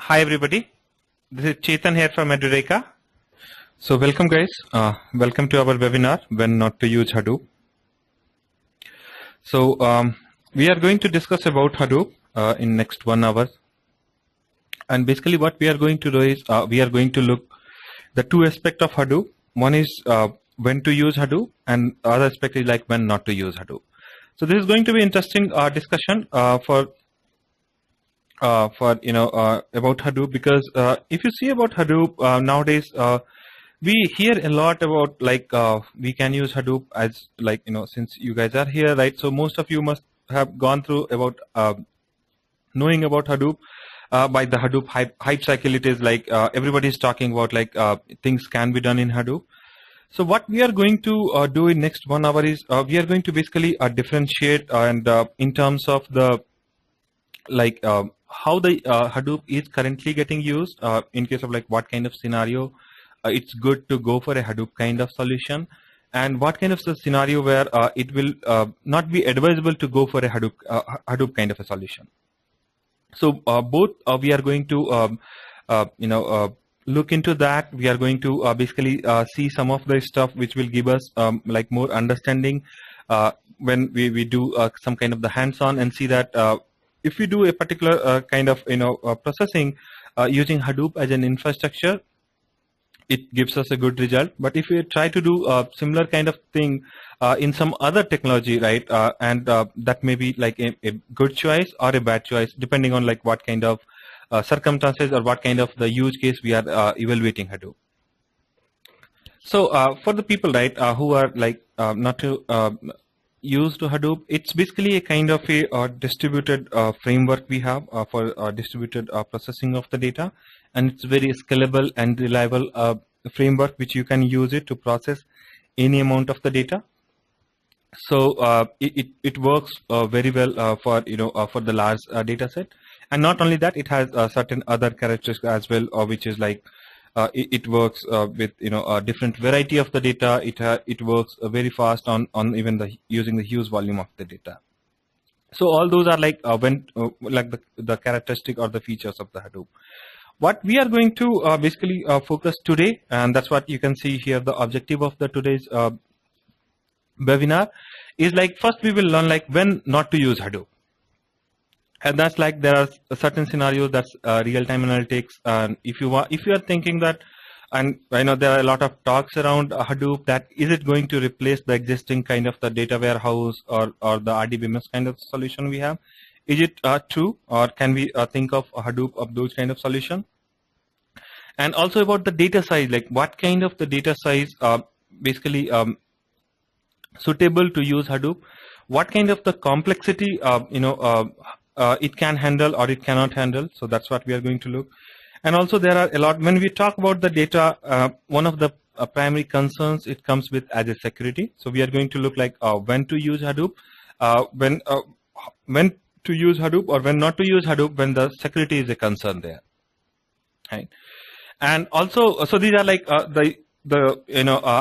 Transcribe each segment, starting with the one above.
Hi everybody, this is Chetan here from Edureka. So welcome guys, welcome to our webinar, When Not to Use Hadoop. So we are going to discuss about Hadoop in next 1 hour. And basically what we are going to do is, we are going to look the two aspects of Hadoop. One is when to use Hadoop, and other aspect is like when not to use Hadoop. So this is going to be interesting discussion for about Hadoop, because if you see about Hadoop nowadays, we hear a lot about like we can use Hadoop as like since you guys are here, right? So most of you must have gone through about knowing about Hadoop by the Hadoop hype cycle. It is like everybody is talking about like things can be done in Hadoop. So what we are going to do in next 1 hour is we are going to basically differentiate and in terms of the like how the Hadoop is currently getting used in case of like what kind of scenario it's good to go for a Hadoop kind of solution, and what kind of scenario where it will not be advisable to go for a Hadoop kind of a solution. So both we are going to look into that. We are going to basically see some of the stuff which will give us like more understanding when we do some kind of the hands-on, and see that if we do a particular kind of processing using Hadoop as an infrastructure, it gives us a good result. But if we try to do a similar kind of thing in some other technology, right, and that may be like a good choice or a bad choice, depending on like what kind of circumstances or what kind of the use case we are evaluating Hadoop. So for the people, right, who are like not to used to Hadoop, it's basically a kind of a distributed framework we have for distributed processing of the data, and it's very scalable and reliable framework which you can use it to process any amount of the data. So it works very well for for the large data set, and not only that, it has certain other characteristics as well, which is like it works with a different variety of the data. It works very fast on even using the huge volume of the data. So all those are like like the characteristic or the features of the Hadoop. What we are going to basically focus today, and that's what you can see here. The objective of the today's webinar is like, first we will learn like when not to use Hadoop. And that's like there are certain scenarios that's real-time analytics. And if you are thinking that, and I know there are a lot of talks around Hadoop, that is it going to replace the existing kind of the data warehouse or the RDBMS kind of solution we have? Is it true, or can we think of a Hadoop of those kind of solution? And also about the data size, like what kind of the data size basically suitable to use Hadoop? What kind of the complexity it can handle or it cannot handle? So that's what we are going to look. And also there are a lot, when we talk about the data, one of the primary concerns it comes with as a security. So we are going to look like when to use Hadoop, when to use Hadoop, or when not to use Hadoop when the security is a concern there, right? And also, so these are like the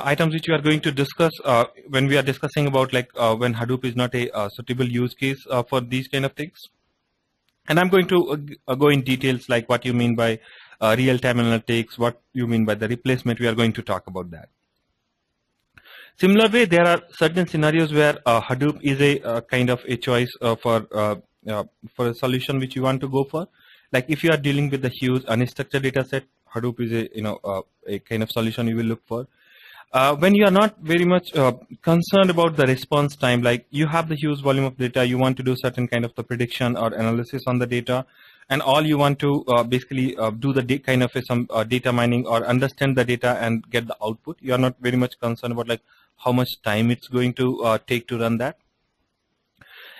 items which we are going to discuss when we are discussing about like when Hadoop is not a suitable use case for these kind of things. And I'm going to go in details like what you mean by real-time analytics, what you mean by the replacement. We are going to talk about that. Similar way, there are certain scenarios where Hadoop is a kind of a choice for a solution which you want to go for. Like if you are dealing with the huge unstructured data set, Hadoop is a kind of solution you will look for. When you are not very much concerned about the response time, like you have the huge volume of data, you want to do certain kind of the prediction or analysis on the data, and all you want to basically do the kind of some data mining or understand the data and get the output. You are not very much concerned about like how much time it's going to take to run that.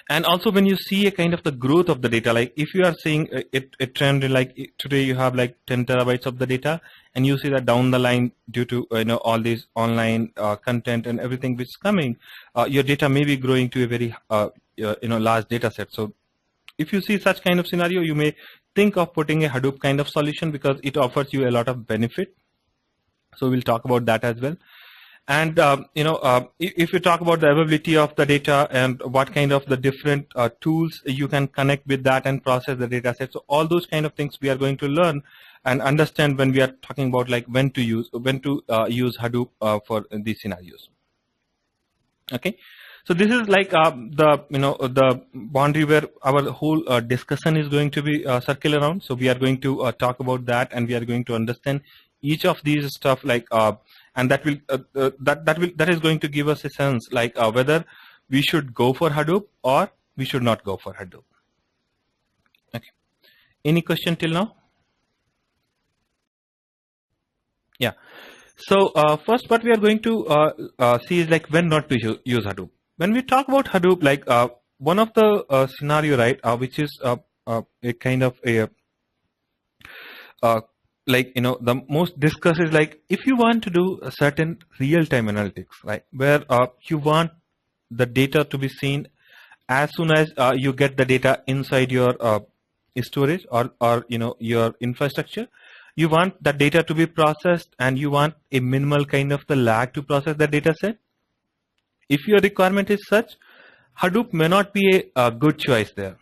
And also when you see a kind of the growth of the data, like if you are seeing a trend like today you have like 10 terabytes of the data, and you see that down the line due to all these online content and everything which is coming, your data may be growing to a very large data set. So if you see such kind of scenario, you may think of putting a Hadoop kind of solution because it offers you a lot of benefit. So we'll talk about that as well. And if you talk about the availability of the data and what kind of the different tools you can connect with that and process the data set, so all those kind of things we are going to learn and understand when we are talking about like when to use Hadoop for these scenarios. Okay, so this is like the boundary where our whole discussion is going to be circle around. So we are going to talk about that, and we are going to understand each of these stuff like and that will that is going to give us a sense like whether we should go for Hadoop or we should not go for Hadoop. Okay, any question till now? Yeah. So first, what we are going to see is like when not to use Hadoop. When we talk about Hadoop, like one of the scenario, right, which is a kind of a like the most discussed is like if you want to do a certain real-time analytics, right, where you want the data to be seen as soon as you get the data inside your storage or your infrastructure. You want the data to be processed, and you want a minimal kind of the lag to process the data set. If your requirement is such, Hadoop may not be a good choice there.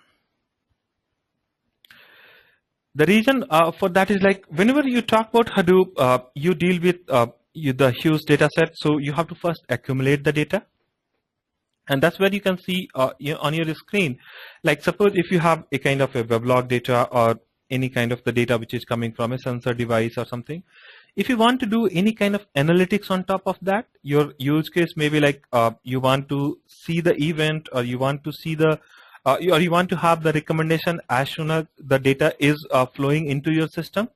The reason for that is like whenever you talk about Hadoop, you deal with the huge data set. So you have to first accumulate the data. And that's where you can see on your screen, like suppose if you have a kind of a weblog data or any kind of the data which is coming from a sensor device or something. If you want to do any kind of analytics on top of that, your use case may be like you want to see the event, or you want to see the or you want to have the recommendation as soon as the data is flowing into your system.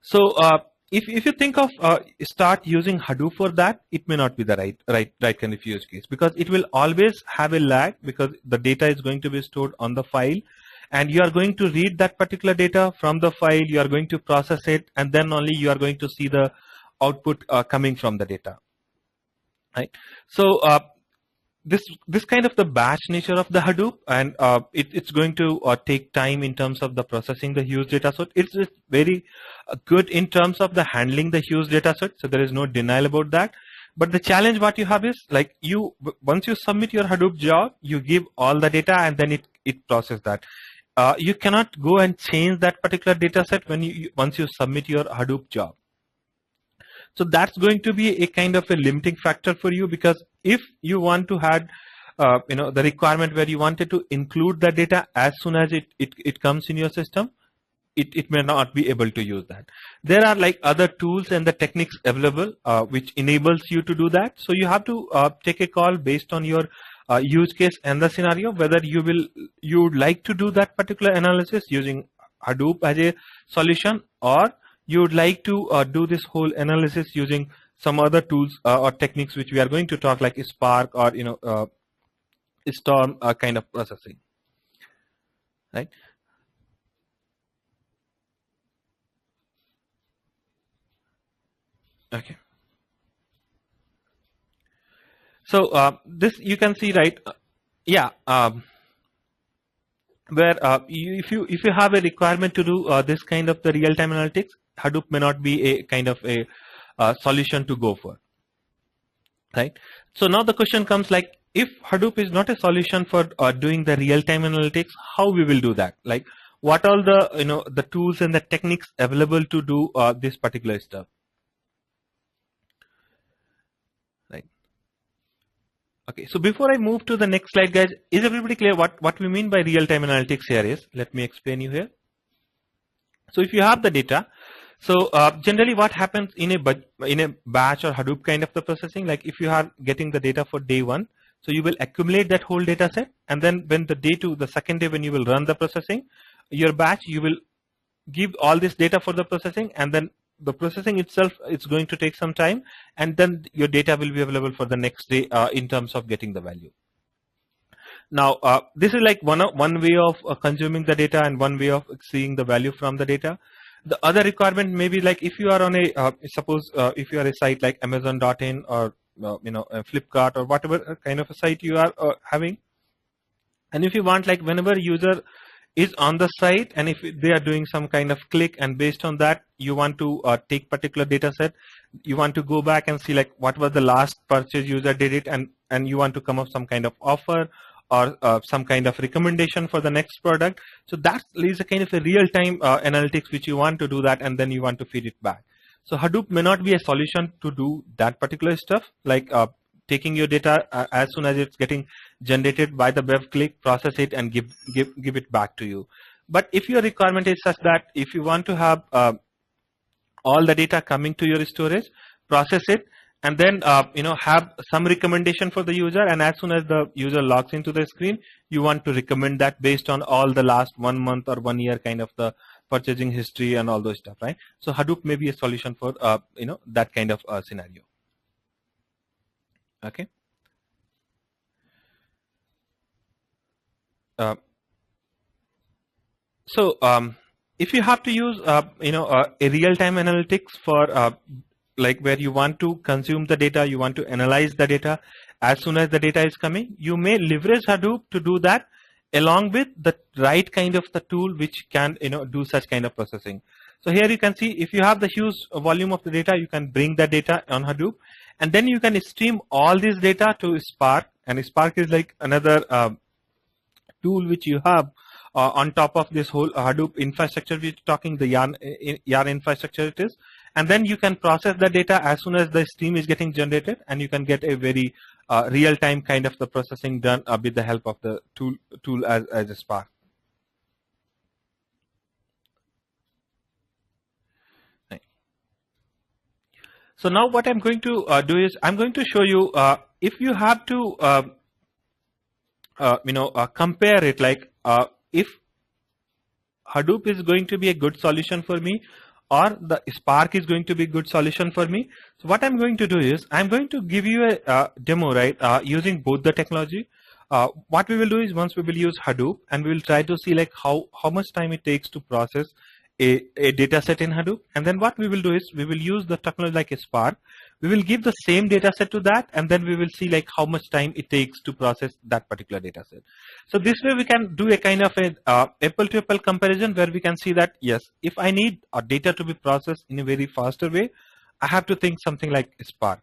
So if you think of start using Hadoop for that, it may not be the right kind of use case, because it will always have a lag, because the data is going to be stored on the file, and you are going to read that particular data from the file, you are going to process it, and then only you are going to see the output coming from the data, right? So this kind of the batch nature of the Hadoop, and it's going to take time in terms of the processing the huge data set. It's very good in terms of the handling the huge data set, so there is no denial about that. But the challenge what you have is like once you submit your Hadoop job, you give all the data, and then it processes that. You cannot go and change that particular data set once you submit your Hadoop job. So that's going to be a kind of a limiting factor for you, because if you want to have the requirement where you wanted to include the data as soon as it comes in your system, it may not be able to use that. There are like other tools and the techniques available which enables you to do that. So you have to take a call based on your use case and the scenario, whether you would like to do that particular analysis using Hadoop as a solution, or you would like to do this whole analysis using some other tools or techniques which we are going to talk, like Spark or Storm kind of processing, right? Okay. So this you can see, right? Yeah. Where if you have a requirement to do this kind of the real-time analytics, Hadoop may not be a kind of a solution to go for, right? So now the question comes like, if Hadoop is not a solution for doing the real-time analytics, how we will do that? Like, what all the the tools and the techniques available to do this particular stuff, right? Okay, so before I move to the next slide, guys, is everybody clear what we mean by real-time analytics here is? Let me explain you here. So if you have the data, so generally what happens in a batch or Hadoop kind of the processing, like if you are getting the data for day one, so you will accumulate that whole data set, and then when the second day when you will run the processing, your batch, you will give all this data for the processing, and then the processing itself, it's going to take some time, and then your data will be available for the next day in terms of getting the value. Now, this is like one way of consuming the data and one way of seeing the value from the data. The other requirement may be like if you are on a suppose if you are a site like Amazon.in or Flipkart or whatever kind of a site you are having, and if you want like whenever user is on the site, and if they are doing some kind of click, and based on that you want to take particular data set, you want to go back and see like what was the last purchase user did it, and you want to come up some kind of offer or some kind of recommendation for the next product. So that is a kind of a real-time analytics which you want to do that, and then you want to feed it back. So Hadoop may not be a solution to do that particular stuff, like taking your data as soon as it's getting generated by the web click, process it, and give it back to you. But if your requirement is such that if you want to have all the data coming to your storage, process it, and then have some recommendation for the user, and as soon as the user logs into the screen, you want to recommend that based on all the last 1 month or 1 year kind of the purchasing history and all those stuff, right? So Hadoop may be a solution for that kind of scenario. Okay. So if you have to use a real-time analytics for like where you want to consume the data, you want to analyze the data as soon as the data is coming, you may leverage Hadoop to do that, along with the right kind of the tool which can do such kind of processing. So here you can see if you have the huge volume of the data, you can bring the data on Hadoop, and then you can stream all this data to Spark, and Spark is like another tool which you have on top of this whole Hadoop infrastructure we're talking, the yarn infrastructure it is. And then you can process the data as soon as the stream is getting generated, and you can get a very real-time kind of the processing done with the help of the tool as a Spark. Right. So now what I'm going to do is I'm going to show you if you have to compare it, like if Hadoop is going to be a good solution for me, or the Spark is going to be a good solution for me. So what I'm going to do is I'm going to give you a demo, right, using both the technology. What we will do is once we will use Hadoop, and we will try to see like how much time it takes to process a data set in Hadoop. And then what we will do is we will use the technology like a Spark. We will give the same data set to that, and then we will see like how much time it takes to process that particular data set. So this way we can do a kind of a apple to apple comparison, where we can see that yes, if I need data to be processed in a very faster way, I have to think something like Spark.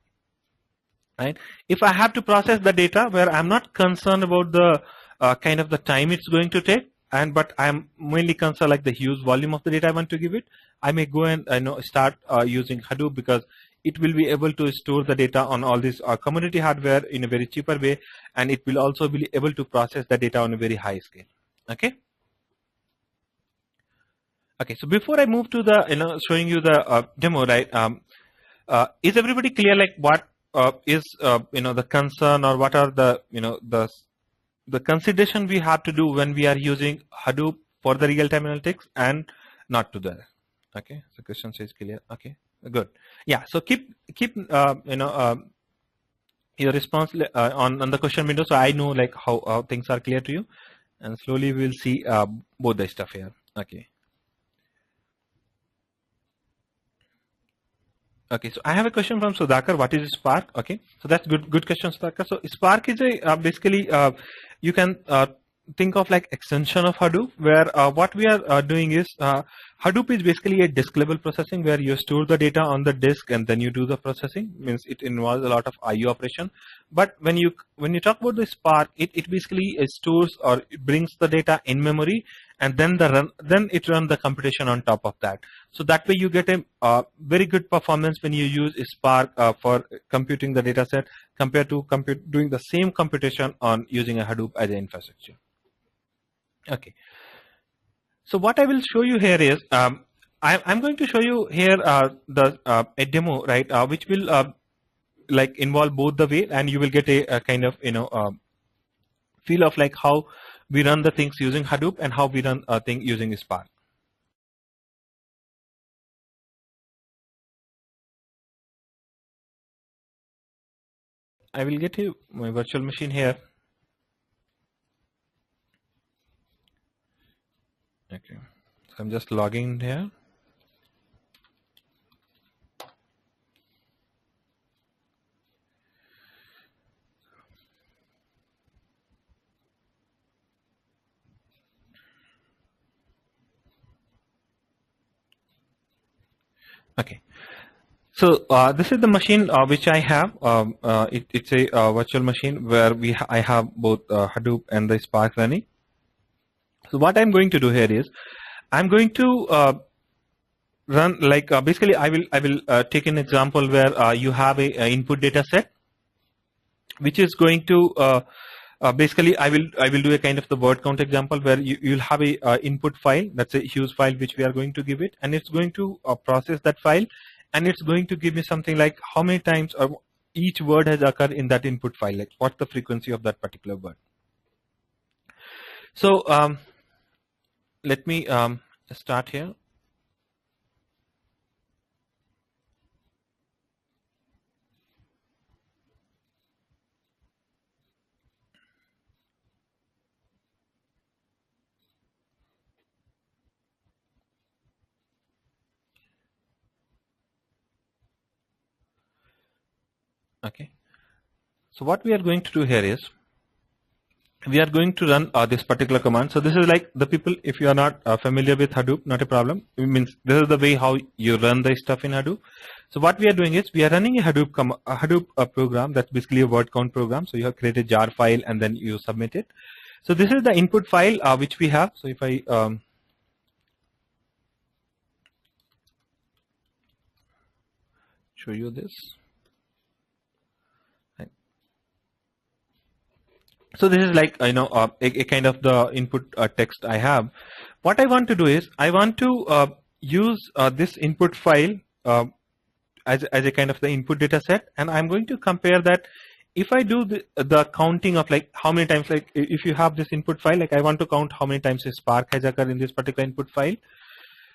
Right? If I have to process the data where I'm not concerned about the kind of the time it's going to take, but I'm mainly concerned like the huge volume of the data I want to give it, I may go and start using Hadoop, because it will be able to store the data on all this commodity hardware in a very cheaper way, and it will also be able to process the data on a very high scale. Okay. Okay. So before I move to the showing you the demo, right? Is everybody clear like what is the concern, or what are the the consideration we have to do when we are using Hadoop for the real-time analytics and not to the. Okay, so question says clear. Okay, good. Yeah, so keep your response on the question window, so I know like how things are clear to you, and slowly we'll see both the stuff here. Okay. Okay, so I have a question from Sudhakar. What is Spark? Okay, so that's good question, Sudhakar. So Spark is a basically you can think of like extension of Hadoop, where what we are doing is Hadoop is basically a disk level processing, where you store the data on the disk and then you do the processing. Means it involves a lot of IO operation. But when you talk about the Spark, it basically stores, or it brings the data in memory, and then it runs the computation on top of that. So that way you get a very good performance when you use Spark for computing the data set, compared to doing the same computation on using a Hadoop as an infrastructure. Okay. So what I will show you here is I'm going to show you here a demo, right, which will like involve both the way, and you will get a kind of feel of like how we run the things using Hadoop and how we run a thing using Spark. I will get you my virtual machine here. Okay, so I'm just logging in here. Okay. So this is the machine which I have. It's a virtual machine where I have both Hadoop and the Spark running. So what I'm going to do here is I'm going to run like basically I will take an example where you have a input data set which is going to basically I will do a kind of the word count example where you'll have a input file, that's a huge file which we are going to give it, and it's going to process that file, and it's going to give me something like how many times each word has occurred in that input file, like what's the frequency of that particular word. So let me start here. Okay, so what we are going to do here is we are going to run this particular command. So this is like the people, if you are not familiar with Hadoop, not a problem. It means this is the way how you run the stuff in Hadoop. So what we are doing is we are running a Hadoop program that's basically a word count program. So you have created a jar file and then you submit it. So this is the input file which we have. So if I show you this. So this is like a kind of the input text I have. What I want to do is I want to use this input file as a kind of the input data set, and I'm going to compare that. If I do the counting of like how many times, like if you have this input file, like I want to count how many times a Spark has occurred in this particular input file.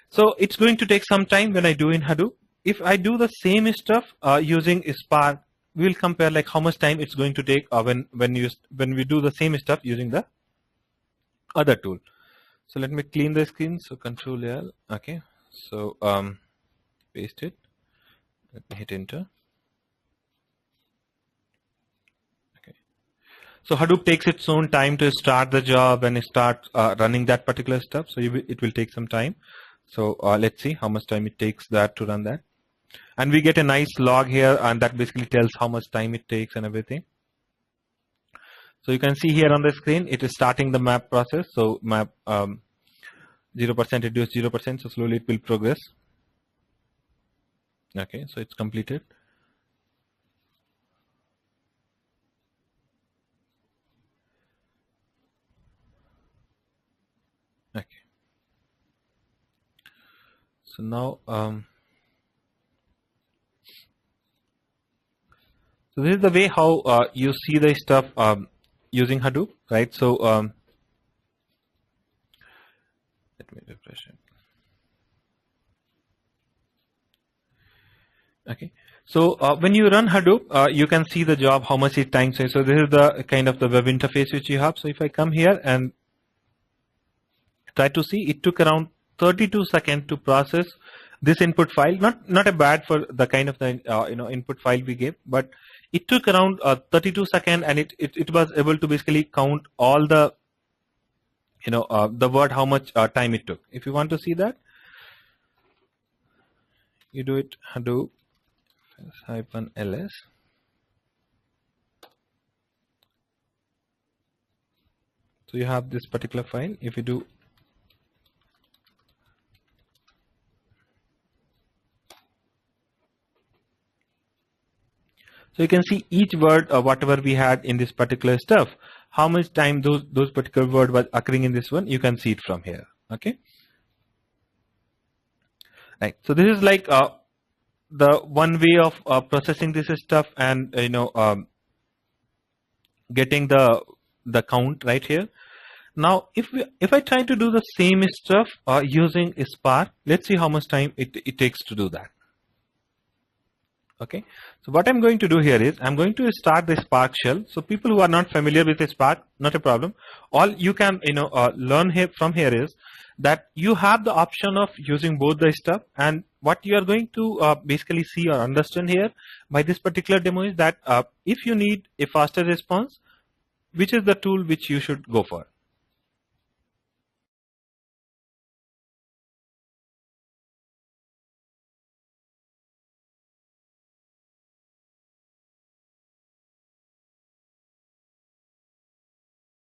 So it's going to take some time when I do in Hadoop. If I do the same stuff using Spark, we will compare like how much time it's going to take when we do the same stuff using the other tool. So let me clean the screen. So Control L. Okay. So paste it. Let me hit enter. Okay. So Hadoop takes its own time to start the job and start running that particular stuff. So it will take some time. So let's see how much time it takes that to run that. And we get a nice log here, and that basically tells how much time it takes and everything. So you can see here on the screen, it is starting the map process. So map 0% reduce 0%. So slowly it will progress. Okay, so it's completed. Okay. So now, so this is the way how you see the stuff using Hadoop, right? So let me refresh it. Okay. So when you run Hadoop, you can see the job, how much it time saves. So this is the kind of the web interface which you have. So if I come here and try to see, it took around 32 seconds to process this input file. Not a bad for the kind of the input file we gave, but it took around 32 seconds, and it was able to basically count all the the word how much time it took. If you want to see that, you do it Hadoop -ls. So you have this particular file. If you do so you can see each word whatever we had in this particular stuff, how much time those particular word was occurring in this one. You can see it from here. Okay. Right. So this is like the one way of processing this stuff, and getting the count right here. Now if I try to do the same stuff using Spark, let's see how much time it takes to do that. Okay, so what I'm going to do here is I'm going to start the Spark shell. So people who are not familiar with the Spark, not a problem. All you can learn here from here is that you have the option of using both the stuff, and what you are going to basically see or understand here by this particular demo is that if you need a faster response, which is the tool which you should go for.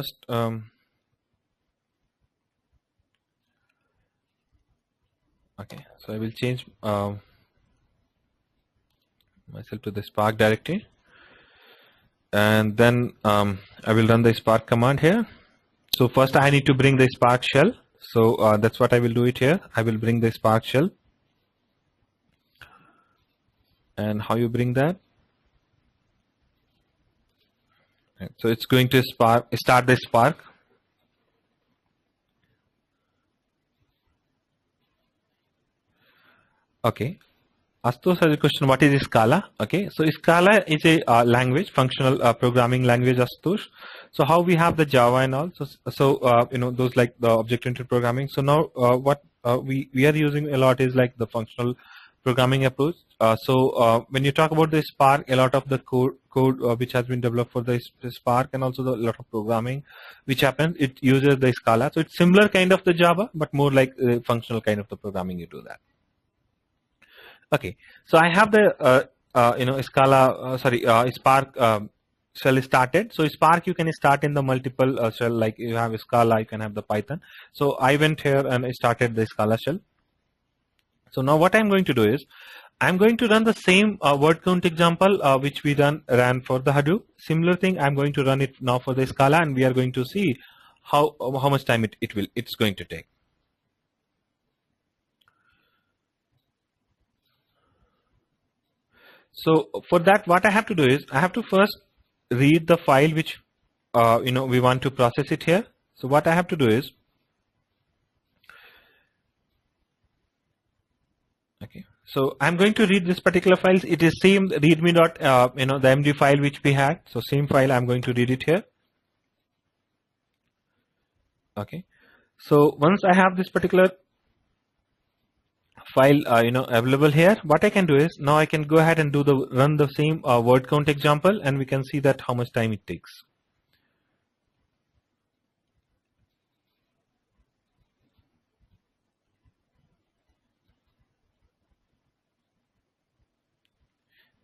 first okay, so I will change myself to the Spark directory, and then I will run the Spark command here. So first I need to bring the Spark shell. So that's what I will do it here. I will bring the Spark shell. And how you bring that? Right. So it's going to start the Spark. Okay. Astos has a question, what is Scala? Okay, so Scala is a language, functional programming language, Astos. So how we have the Java and all, so you know, those like the object-oriented programming. So now what we are using a lot is like the functional programming approach. So when you talk about the Spark, a lot of the code which has been developed for the Spark, and also the lot of programming which happens, it uses the Scala. So it's similar kind of the Java, but more like functional kind of the programming you do that. Okay, so I have the you know, Scala Spark shell started. So Spark you can start in the multiple shell, like you have Scala, you can have the Python. So I went here and I started the Scala shell. So now what I'm going to do is I'm going to run the same word count example which we ran for the Hadoop. Similar thing, I'm going to run it now for the Scala, and we are going to see how much time it's going to take. So for that, what I have to do is I have to first read the file which you know, we want to process it here. So what I have to do is, okay, so I'm going to read this particular file. It is same readme dot you know, the MD file which we had. So same file, I'm going to read it here. Okay, so once I have this particular file you know, available here, what I can do is now I can go ahead and do the run the same word count example, and we can see that how much time it takes.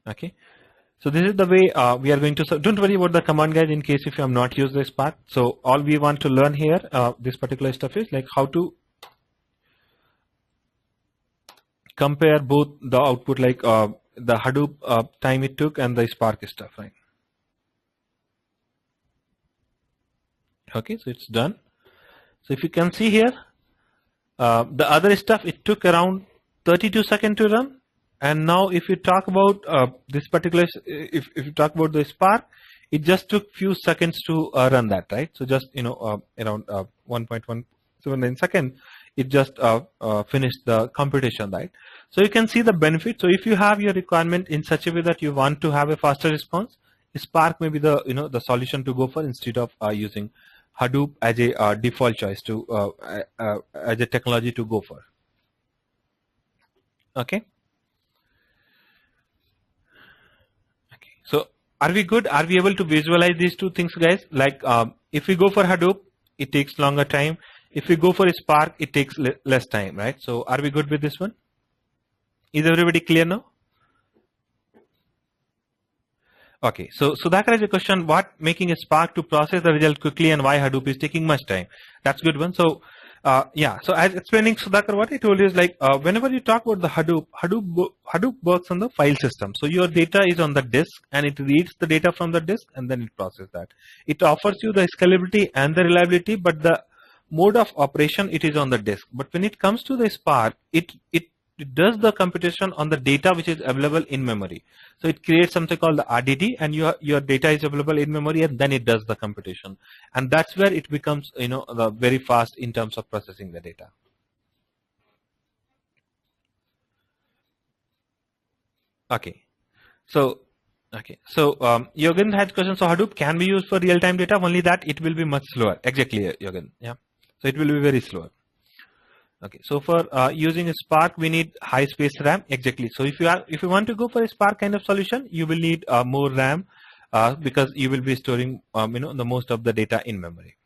Okay, so this is the way we are going to. So don't worry about the command, guys, in case if you have not used the Spark. So all we want to learn here, this particular stuff is like how to compare both the output, like the Hadoop time it took and the Spark stuff, right? Okay, so it's done. So if you can see here, the other stuff, it took around 32 seconds to run. And now if you talk about this particular, if you talk about the Spark, it just took few seconds to run that, right? So just, you know, around 1.179 seconds, it just finished the computation, right? So you can see the benefit. So if you have your requirement in such a way that you want to have a faster response, Spark may be the, you know, the solution to go for, instead of using Hadoop as a default choice to as a technology to go for. Okay. So are we good? Are we able to visualize these two things, guys? Like if we go for Hadoop, it takes longer time. If we go for Spark, it takes less time, right? So are we good with this one? Is everybody clear now? Okay, so Sudhakar has a question, what making a Spark to process the result quickly and why Hadoop is taking much time? That's a good one. So yeah, so as explaining, Sudhakar, what I told you is like whenever you talk about the Hadoop works on the file system. So your data is on the disk and it reads the data from the disk and then it processes that. It offers you the scalability and the reliability, but the mode of operation, it is on the disk. But when it comes to the Spark, it does the computation on the data which is available in memory. So it creates something called the RDD, and your data is available in memory, and then it does the computation, and that's where it becomes, you know, very fast in terms of processing the data. Okay, so Yogan had question. So Hadoop can be used for real-time data, only that it will be much slower. Exactly, Yogan. Yeah, so it will be very slow. Okay, so for using a Spark, we need high space RAM. Exactly. So if you want to go for a Spark kind of solution, you will need more RAM because you will be storing you know, the most of the data in memory.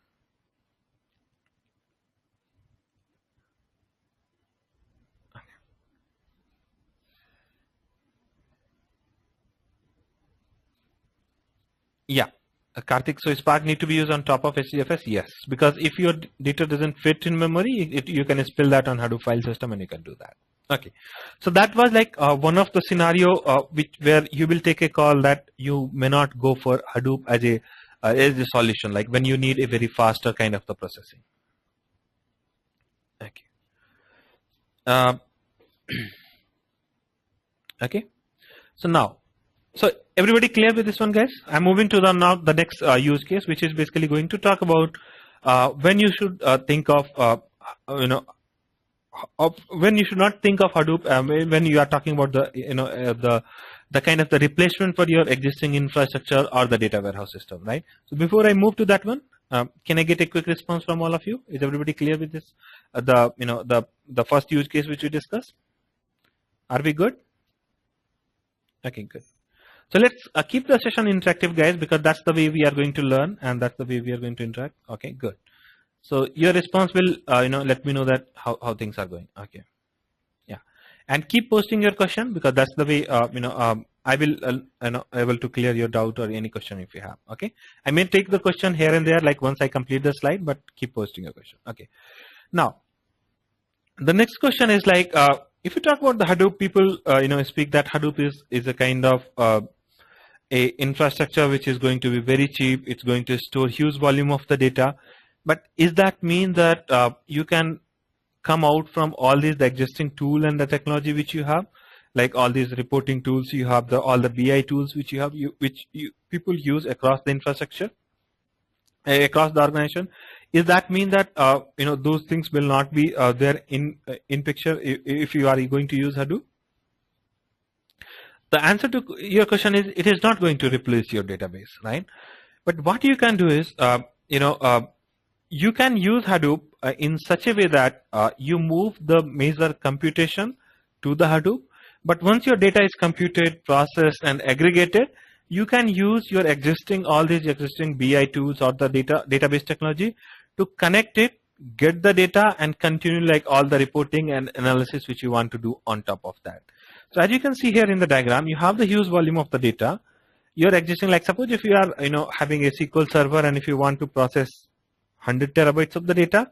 Yeah. Karthik, so Spark need to be used on top of HDFS? Yes, because if your data doesn't fit in memory, you can spill that on Hadoop file system and you can do that. Okay, so that was like one of the scenario where you will take a call that you may not go for Hadoop as a solution, like when you need a very faster kind of the processing. Okay. Okay. So now, so everybody clear with this one, guys? I'm moving to the next use case, which is basically going to talk about when you should think of when you should not think of Hadoop when you are talking about the kind of the replacement for your existing infrastructure or the data warehouse system, right? So before I move to that one, can I get a quick response from all of you? Is everybody clear with this? The first use case which we discussed. Are we good? Okay, good. So let's keep the session interactive, guys, because that's the way we are going to learn and that's the way we are going to interact. Okay, good. So your response will, let me know that how things are going. Okay, yeah, and keep posting your question because that's the way, I will, able to clear your doubt or any question if you have. Okay, I may take the question here and there, like once I complete the slide, but keep posting your question. Okay, now the next question is like, if you talk about the Hadoop, people, speak that Hadoop is a kind of a infrastructure which is going to be very cheap. It's going to store huge volume of the data. But is that mean that you can come out from all these the existing tool and the technology which you have, like all these reporting tools you have, all the BI tools which you have, which people use across the infrastructure, across the organization? Is that mean that those things will not be there in picture if you are going to use Hadoop? The answer to your question is it is not going to replace your database, right? But what you can do is you can use Hadoop in such a way that you move the major computation to the Hadoop. But once your data is computed, processed, and aggregated, you can use your all these existing BI tools or the database technology to connect it, get the data, and continue like all the reporting and analysis which you want to do on top of that. So as you can see here in the diagram, you have the huge volume of the data. You're existing, like suppose if you are having a SQL server and if you want to process 100 terabytes of the data,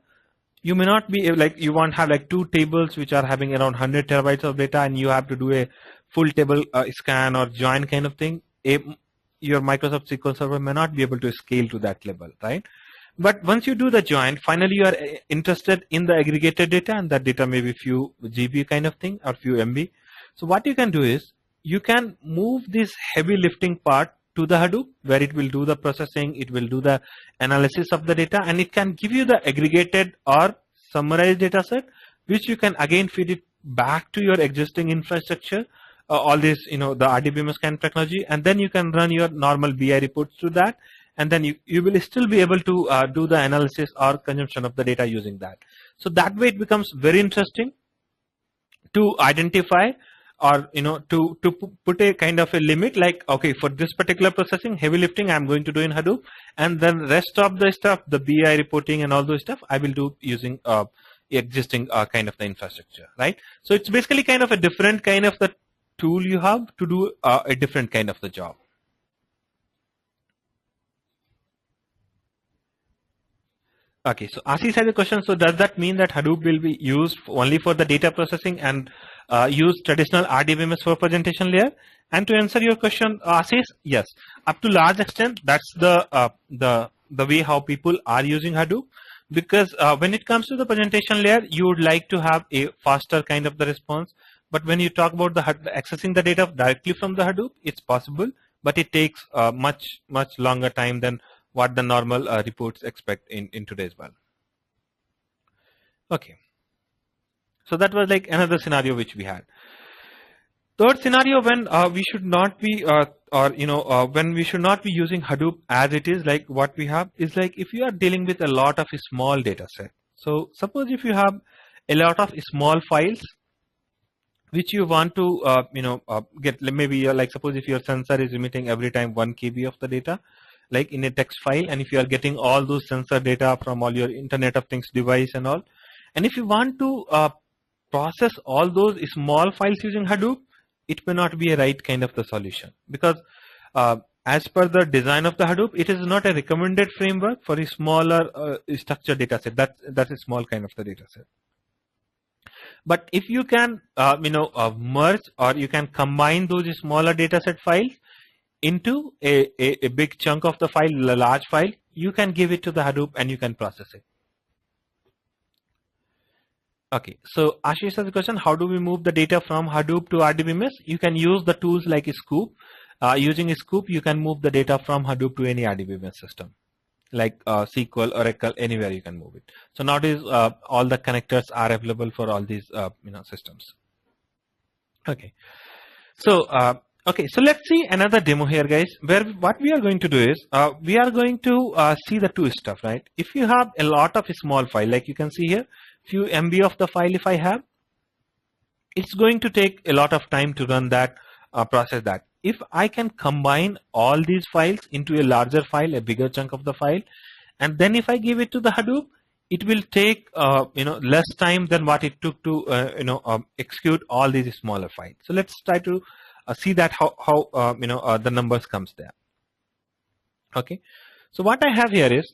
you may not be like you want to have like two tables which are having around 100 terabytes of data and you have to do a full table scan or join kind of thing. Your Microsoft SQL server may not be able to scale to that level, right? But once you do the join, finally you are interested in the aggregated data, and that data may be few GB kind of thing or few MB. So what you can do is you can move this heavy lifting part to the Hadoop, where it will do the processing, it will do the analysis of the data, and it can give you the aggregated or summarized data set, which you can again feed it back to your existing infrastructure, all this, the RDBMS kind of technology, and then you can run your normal BI reports to that, and then you will still be able to do the analysis or consumption of the data using that. So that way it becomes very interesting to identify or to put a kind of a limit, like okay, for this particular processing heavy lifting I'm going to do in Hadoop, and then rest of the stuff, the BI reporting and all those stuff, I will do using existing kind of the infrastructure, right? So it's basically kind of a different kind of the tool you have to do a different kind of the job. Okay, so Ashish has a question. So does that mean that Hadoop will be used only for the data processing and use traditional RDBMS for presentation layer? And to answer your question, Ashish, yes, up to large extent, that's the way how people are using Hadoop. Because when it comes to the presentation layer, you would like to have a faster kind of the response. But when you talk about the accessing the data directly from the Hadoop, it's possible, but it takes much longer time than what the normal reports expect in today's world. Okay, so that was like another scenario which we had. Third scenario, when we should not be when we should not be using Hadoop as it is, like what we have is like if you are dealing with a lot of small data set. So suppose if you have a lot of small files which you want to get, maybe like suppose if your sensor is emitting every time 1 KB of the data, like in a text file, and if you are getting all those sensor data from all your Internet of Things device and all, and if you want to process all those small files using Hadoop, it may not be a right kind of the solution, because as per the design of the Hadoop, it is not a recommended framework for a smaller structured data set. That's a small kind of the data set. But if you can, merge or you can combine those smaller data set files into a big chunk of the file, a large file, you can give it to the Hadoop and you can process it. Okay, so Ashish has a question, how do we move the data from Hadoop to RDBMS? You can use the tools like Scoop. Using a Scoop, you can move the data from Hadoop to any RDBMS system, like SQL, Oracle, anywhere you can move it. So nowadays, all the connectors are available for all these systems. Okay, so so let's see another demo here, guys. Where what we are going to do is we are going to see the two stuff, right? If you have a lot of small file, like you can see here, few MB of the file if I have, it's going to take a lot of time to run that, process that. If I can combine all these files into a larger file, a bigger chunk of the file, and then if I give it to the Hadoop, it will take less time than what it took to execute all these smaller files. So let's try to see that how the numbers comes there. Okay, so what I have here is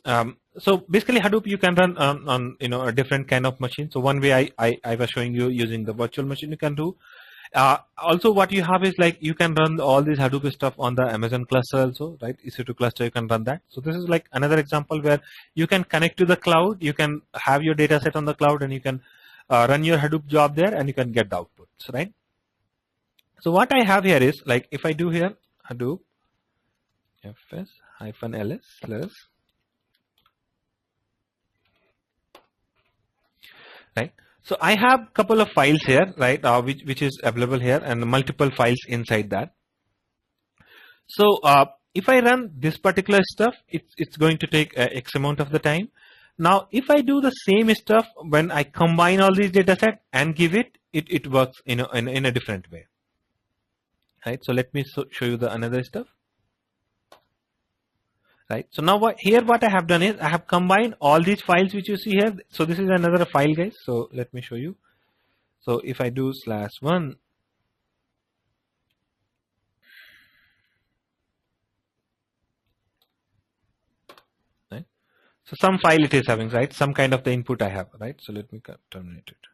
so basically Hadoop you can run on a different kind of machine. So one way I was showing you using the virtual machine you can do. Also what you have is like you can run all these Hadoop stuff on the Amazon cluster also, right? EC2 cluster, you can run that. So this is like another example where you can connect to the cloud, you can have your data set on the cloud, and you can run your Hadoop job there, and you can get the outputs, right? So what I have here is like if I do here Hadoop fs-ls, right? So I have couple of files here, right, which is available here, and multiple files inside that. So if I run this particular stuff, it's going to take X amount of the time. Now if I do the same stuff when I combine all these data set and give it works in a different way, right? So let me show you the another stuff. Right. So now what I have done is I have combined all these files which you see here. So this is another file, guys. So let me show you. So if I do /1, right? So some file it is having, right? Some kind of the input I have, right? So let me terminate it.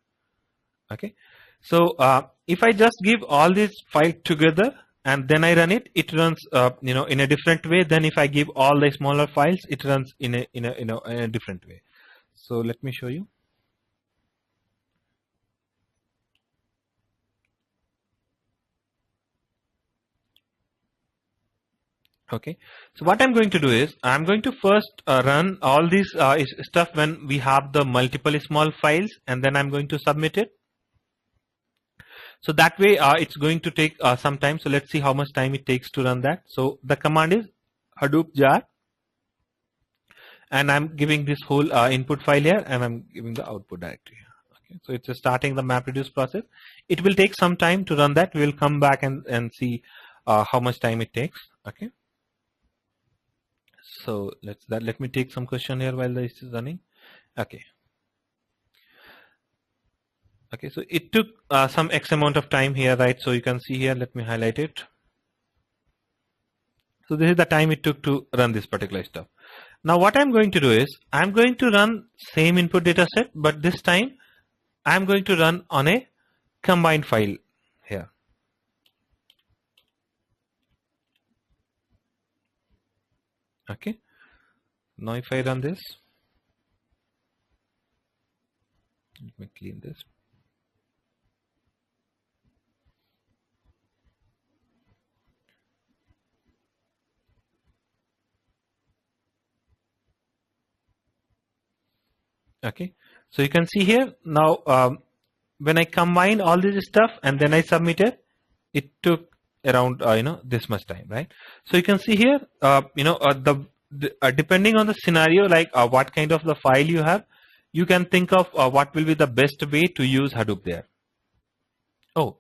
Okay. So if I just give all these files together and then I run it, it runs in a different way than if I give all the smaller files, it runs in a different way. So let me show you. Okay, so what I'm going to do is I'm going to first run all these stuff when we have the multiple small files, and then I'm going to submit it. So that way it's going to take some time. So let's see how much time it takes to run that. So the command is Hadoop jar, and I'm giving this whole input file here, and I'm giving the output directory here. Okay, so it's starting the MapReduce process. It will take some time to run that. We'll come back and see how much time it takes. Okay. So let me take some question here while this is running. Okay. Okay, so it took some X amount of time here, right? So you can see here, let me highlight it. So this is the time it took to run this particular stuff. Now what I'm going to do is I'm going to run same input data set, but this time I'm going to run on a combined file here. Okay. Now if I run this, let me clean this. Okay, so you can see here now when I combine all this stuff and then I submit it, it took around this much time, right? So you can see here depending on the scenario, like what kind of the file you have, you can think of what will be the best way to use Hadoop there. Oh,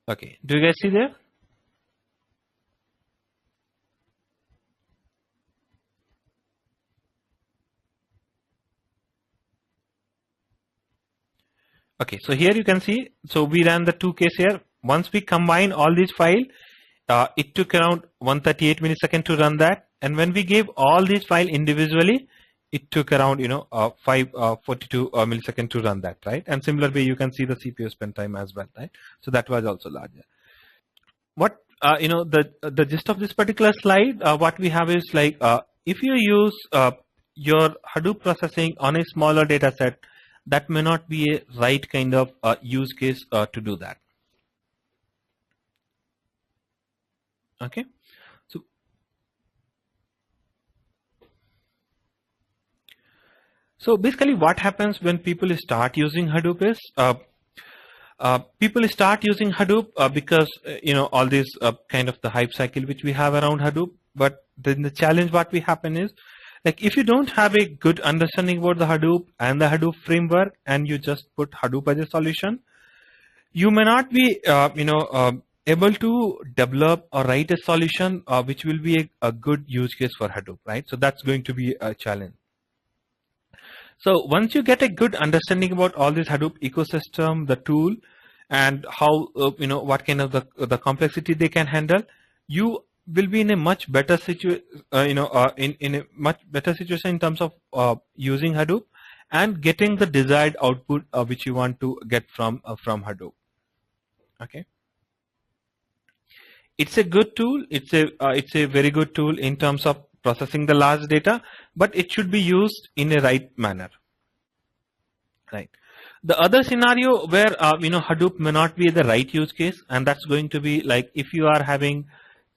okay, do you guys see there? Okay, so here you can see, so we ran the two case here. once we combine all these files, it took around 138 milliseconds to run that. And when we gave all these files individually, it took around 542 milliseconds to run that, right? And similar way, you can see the CPU spend time as well, right? So that was also larger. What the gist of this particular slide, what we have is like if you use your Hadoop processing on a smaller data set, that may not be a right kind of use case to do that. Okay, so basically what happens when people start using Hadoop is people start using Hadoop because all this kind of the hype cycle which we have around Hadoop. But then the challenge what we happen is, like, if you don't have a good understanding about the Hadoop and the Hadoop framework, and you just put Hadoop as a solution, you may not be able to develop or write a solution which will be a good use case for Hadoop, right? So that's going to be a challenge. So once you get a good understanding about all this Hadoop ecosystem, the tool, and how what kind of the complexity they can handle, you will be in a much better situation, in a much better situation in terms of using Hadoop and getting the desired output which you want to get from Hadoop. Okay, it's a good tool. It's a very good tool in terms of processing the large data, but it should be used in a right manner. Right. The other scenario where Hadoop may not be the right use case, and that's going to be like if you are having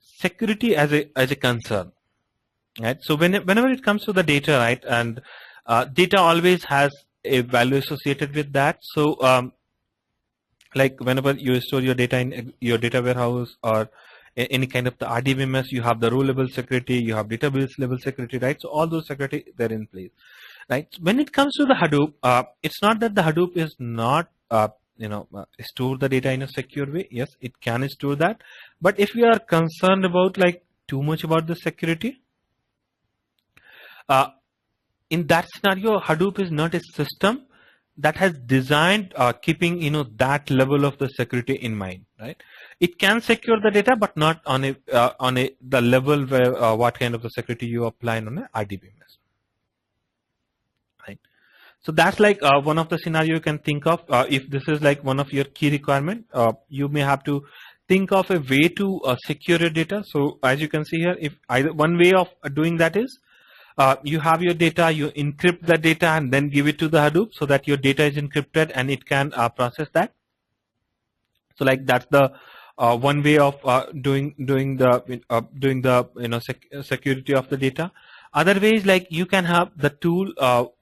security as a concern, right? So whenever it comes to the data, right, and data always has a value associated with that. So like whenever you store your data in your data warehouse or any kind of the RDBMS, you have the row level security, you have database level security, right? So all those security they're in place, right? When it comes to the Hadoop, it's not that the Hadoop is not store the data in a secure way. Yes, it can store that, but if we are concerned about like too much about the security, in that scenario, Hadoop is not a system that has designed keeping that level of the security in mind, right? It can secure the data, but not on the level where what kind of the security you apply on a RDBMS, right? So that's like one of the scenario you can think of. If this is like one of your key requirement, you may have to think of a way to secure your data. So as you can see here, if either one way of doing that is you have your data, you encrypt the data and then give it to the Hadoop so that your data is encrypted and it can process that. So like that's the one way of doing the security of the data. Other ways, like you can have the tool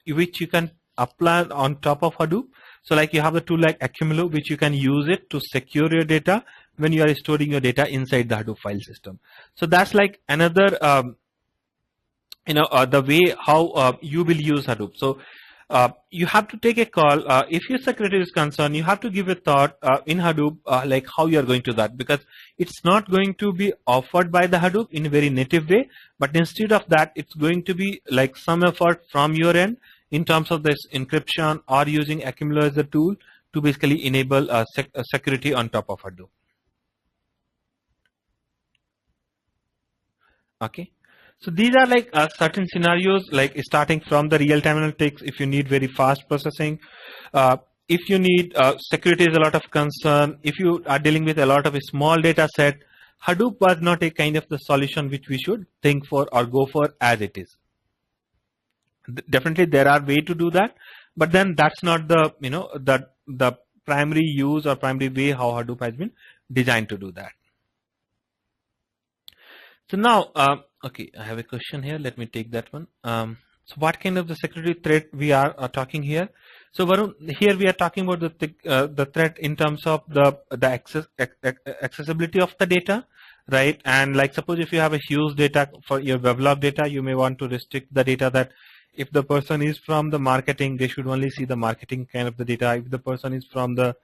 which you can apply on top of Hadoop. So like you have the tool like Accumulo, which you can use it to secure your data when you are storing your data inside the Hadoop file system. So that's like another the way how you will use Hadoop. So you have to take a call. If your security is concerned, you have to give a thought in Hadoop like how you are going to that, because it's not going to be offered by the Hadoop in a very native way, but instead of that, it's going to be like some effort from your end in terms of this encryption or using Accumulo as a tool to basically enable security on top of Hadoop. Okay. So these are like certain scenarios, like starting from the real-time analytics. If you need very fast processing, if you need security is a lot of concern, if you are dealing with a lot of a small data set, Hadoop was not a kind of the solution which we should think for or go for as it is. Definitely there are ways to do that, but then that's not the the primary use or primary way how Hadoop has been designed to do that. So now, okay, I have a question here. Let me take that one. So what kind of the security threat we are talking here? So Varun, here we are talking about the threat in terms of the accessibility of the data, right? And like suppose if you have a huge data for your web data, you may want to restrict the data that if the person is from the marketing, they should only see the marketing kind of the data. If the person is from the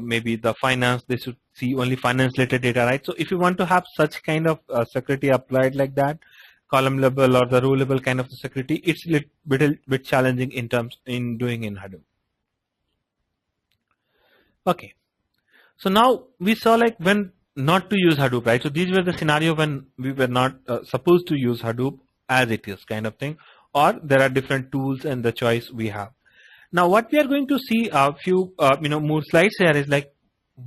maybe the finance, they should see only finance related data, right? So if you want to have such kind of security applied like that, column level or the row level kind of security, it's a little bit challenging in doing in Hadoop. Okay. So now we saw like when not to use Hadoop, right? So these were the scenario when we were not supposed to use Hadoop as it is kind of thing, or there are different tools and the choice we have. Now what we are going to see a few more slides here is like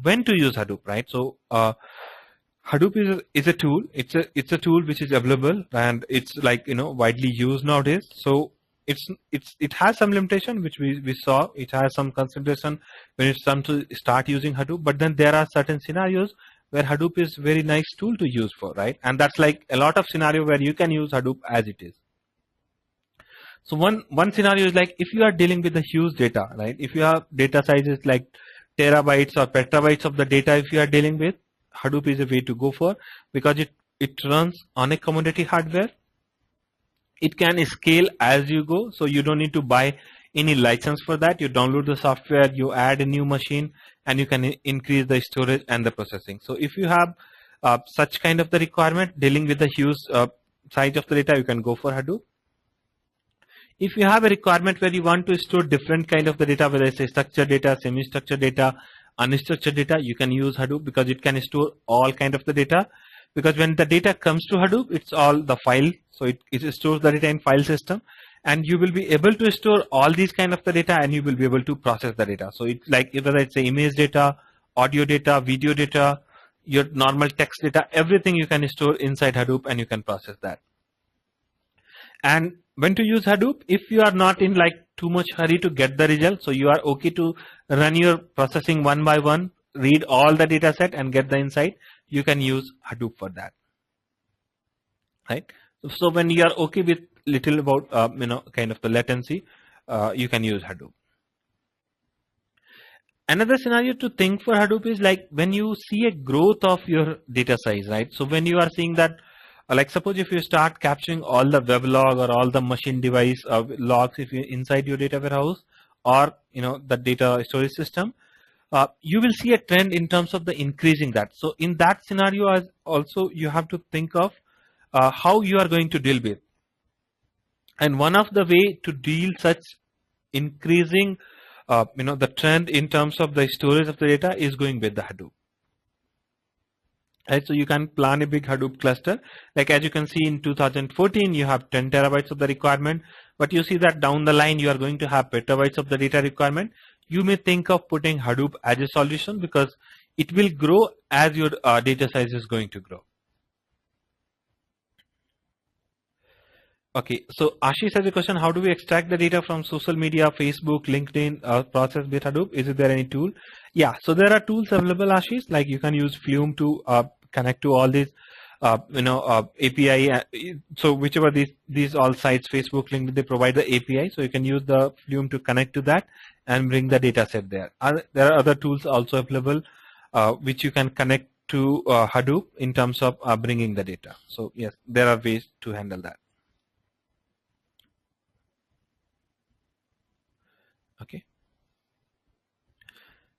when to use Hadoop, right? So Hadoop is a tool. It's a tool which is available and it's like widely used nowadays. So it has some limitation which we saw. It has some consideration when it's time to start using Hadoop. But then there are certain scenarios where Hadoop is very nice tool to use for, right? And that's like a lot of scenario where you can use Hadoop as it is. So one scenario is like if you are dealing with the huge data, right? If you have data sizes like terabytes or petabytes of the data, if you are dealing with, Hadoop is a way to go for, because it runs on a commodity hardware. It can scale as you go, so you don't need to buy any license for that. You download the software, you add a new machine, and you can increase the storage and the processing. So if you have such kind of the requirement dealing with the huge size of the data, you can go for Hadoop. If you have a requirement where you want to store different kind of the data, whether it's a structured data, semi-structured data, unstructured data, you can use Hadoop because it can store all kind of the data. Because when the data comes to Hadoop, it's all the file. So it stores the data in file system, and you will be able to store all these kind of the data, and you will be able to process the data. So it's like whether it's a image data, audio data, video data, your normal text data, everything you can store inside Hadoop and you can process that. And when to use Hadoop, if you are not in like too much hurry to get the result, so you are okay to run your processing one by one, read all the data set and get the insight, you can use Hadoop for that, right? So when you are okay with little about kind of the latency, you can use Hadoop. Another scenario to think for Hadoop is like when you see a growth of your data size, right? So when you are seeing that, like suppose if you start capturing all the web log or all the machine device logs if you inside your data warehouse or the data storage system, you will see a trend in terms of the increasing that. So in that scenario also you have to think of how you are going to deal with. And one of the way to deal such increasing the trend in terms of the storage of the data is going with the Hadoop. Right, so you can plan a big Hadoop cluster. Like as you can see in 2014, you have 10 terabytes of the requirement, but you see that down the line, you are going to have petabytes of the data requirement. You may think of putting Hadoop as a solution because it will grow as your data size is going to grow. Okay, so Ashish has a question. How do we extract the data from social media, Facebook, LinkedIn, process with Hadoop? Is there any tool? Yeah, so there are tools available, Ashish. Like you can use Flume to connect to all these, API. So whichever these all sites, Facebook, LinkedIn, they provide the API. So you can use the Flume to connect to that and bring the data set there. There are other tools also available, which you can connect to Hadoop in terms of bringing the data. So yes, there are ways to handle that. Okay.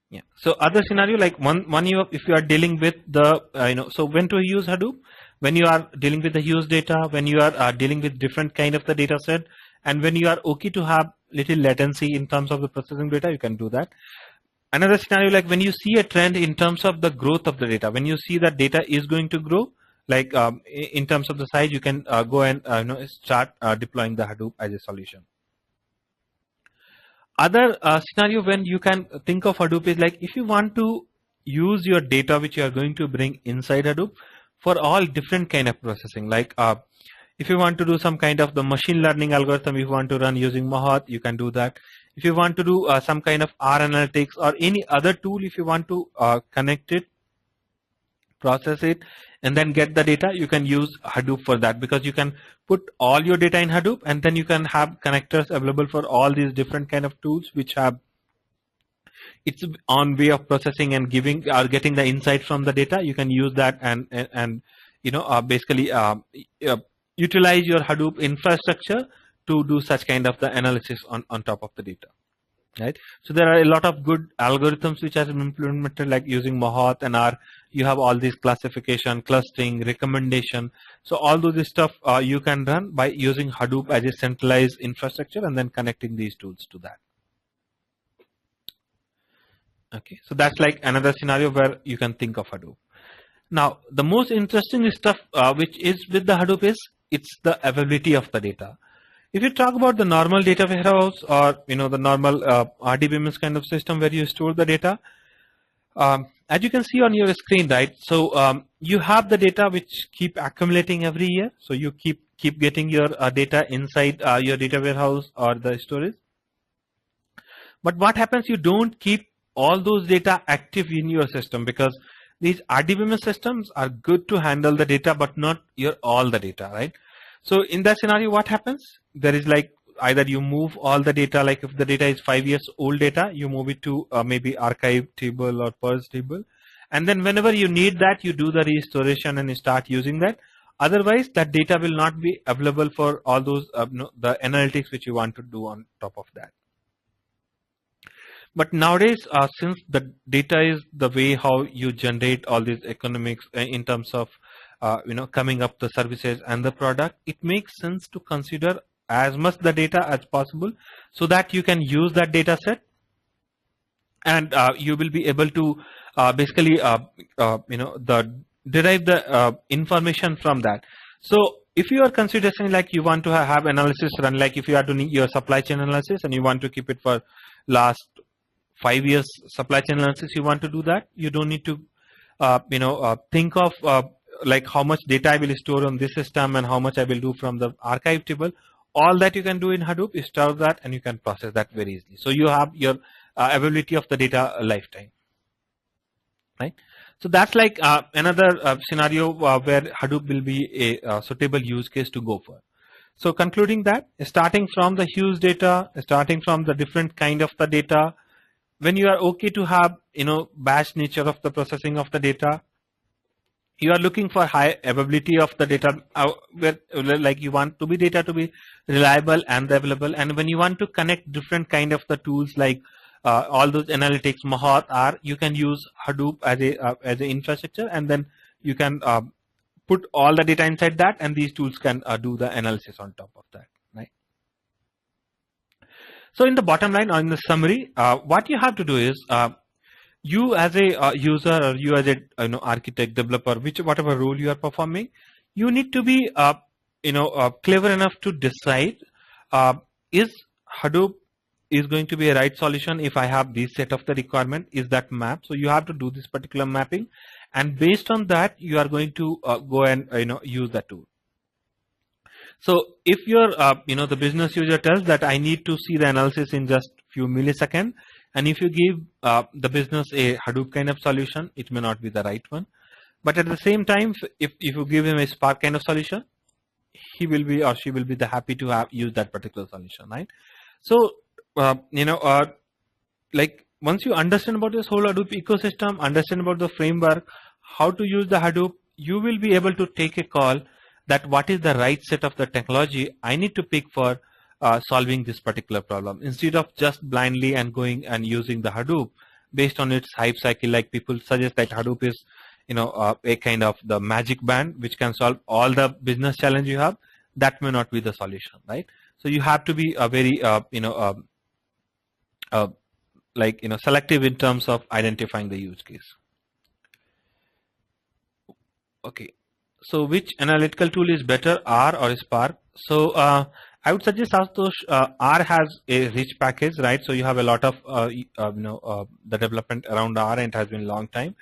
Yeah. So other scenario like one if you are dealing with the so when to use Hadoop, when you are dealing with the huge data, when you are dealing with different kind of the data set, and when you are okay to have little latency in terms of the processing data, you can do that. Another scenario like when you see a trend in terms of the growth of the data, when you see that data is going to grow, like in terms of the size, you can go and start deploying the Hadoop as a solution. Other scenario when you can think of Hadoop is like if you want to use your data which you are going to bring inside Hadoop for all different kind of processing, like if you want to do some kind of the machine learning algorithm, if you want to run using Mahat, you can do that. If you want to do some kind of R analytics or any other tool, if you want to connect it, process it, and then get the data, you can use Hadoop for that, because you can put all your data in Hadoop and then you can have connectors available for all these different kind of tools which have its own way of processing and giving or getting the insight from the data. You can use that and basically utilize your Hadoop infrastructure to do such kind of the analysis on top of the data. Right, so there are a lot of good algorithms which are implemented, like using Mahat and R. You have all these classification, clustering, recommendation. So all those stuff you can run by using Hadoop as a centralized infrastructure and then connecting these tools to that. Okay, so that's like another scenario where you can think of Hadoop. Now, the most interesting stuff which is with the Hadoop is it's the availability of the data. If you talk about the normal data warehouse or the normal RDBMS kind of system where you store the data, as you can see on your screen, right? So you have the data which keep accumulating every year. So you keep getting your data inside your data warehouse or the storage. But what happens? You don't keep all those data active in your system because these RDBMS systems are good to handle the data, but not your all the data, right? So in that scenario, what happens? There is like either you move all the data, like if the data is 5 years old data, you move it to maybe archive table or purge table. And then whenever you need that, you do the restoration and start using that. Otherwise, that data will not be available for all those the analytics which you want to do on top of that. But nowadays, since the data is the way how you generate all these economics in terms of coming up the services and the product, it makes sense to consider as much the data as possible so that you can use that data set and you will be able to basically derive the information from that. So if you are considering like you want to have analysis run, like if you are doing your supply chain analysis and you want to keep it for last 5 years supply chain analysis, you want to do that, you don't need to think of like how much data I will store on this system and how much I will do from the archive table. All that you can do in Hadoop is store that and you can process that very easily. So you have your availability of the data lifetime, right? So that's like another scenario where Hadoop will be a suitable use case to go for. So concluding that, starting from the huge data, starting from the different kind of the data, when you are okay to have batch nature of the processing of the data, you are looking for high availability of the data, where like you want to be data to be reliable and available. And when you want to connect different kind of the tools like all those analytics, Mahot, R, you can use Hadoop as a infrastructure, and then you can put all the data inside that, and these tools can do the analysis on top of that, right? So in the bottom line, or in the summary, what you have to do is you as a user or you as a architect, developer, whatever role you are performing, you need to be clever enough to decide is Hadoop is going to be a right solution if I have this set of the requirement, is that map. So you have to do this particular mapping, and based on that you are going to go and use that tool. So if your the business user tells that I need to see the analysis in just few milliseconds, and if you give the business a Hadoop kind of solution, it may not be the right one. But at the same time, if you give him a Spark kind of solution, he will be or she will be the happy to use that particular solution, right? So like once you understand about this whole Hadoop ecosystem, understand about the framework, how to use the Hadoop, you will be able to take a call that what is the right set of the technology I need to pick for solving this particular problem, instead of just blindly and going and using the Hadoop based on its hype cycle. Like people suggest that Hadoop is a kind of the magic band which can solve all the business challenge you have. That may not be the solution, right? So you have to be a very selective in terms of identifying the use case. Okay, so which analytical tool is better, R or Spark? So I would suggest R has a rich package, right? So you have a lot of the development around R, and it has been a long time.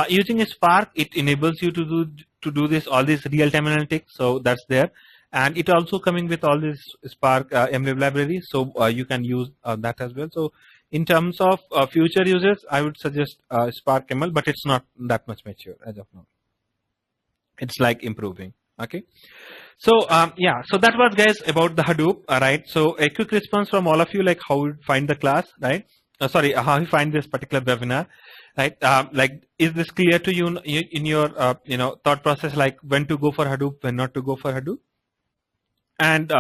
Using a Spark, it enables you to do this all these real-time analytics. So that's there, and it also coming with all this Spark MLib library, so you can use that as well. So in terms of future users, I would suggest Spark ML, but it's not that much mature as of now. It's like improving. Okay, so yeah, so that was guys about the Hadoop. Right, so a quick response from all of you, like how you find the class, right? Sorry, how you find this particular webinar, right? Like, is this clear to you in your thought process, like when to go for Hadoop, when not to go for Hadoop? And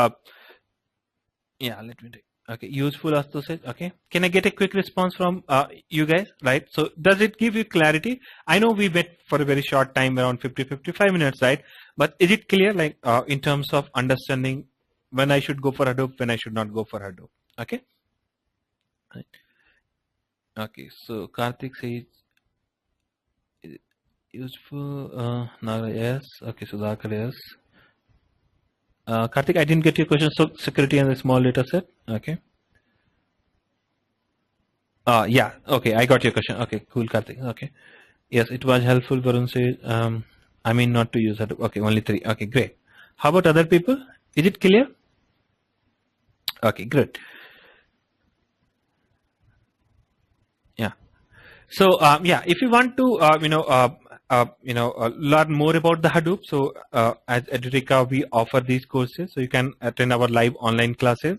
yeah, let me take. Okay, useful associate. Okay, can I get a quick response from you guys? Right, so does it give you clarity? I know we met for a very short time, around 50-55 minutes, right? But is it clear, like in terms of understanding when I should go for Hadoop, when I should not go for Hadoop? Okay, right. Okay, so Karthik says is it useful. Naga, yes. Okay, Sudhakar, yes. Karthik, I didn't get your question. So security and the small data set. Okay. Yeah. Okay, I got your question. Okay, cool, Karthik. Okay. Yes, it was helpful. Varun says, I mean not to use that. Okay, only 3. Okay, great. How about other people? Is it clear? Okay, good. Yeah. So yeah, if you want to learn more about the Hadoop, so at Edureka we offer these courses, so you can attend our live online classes,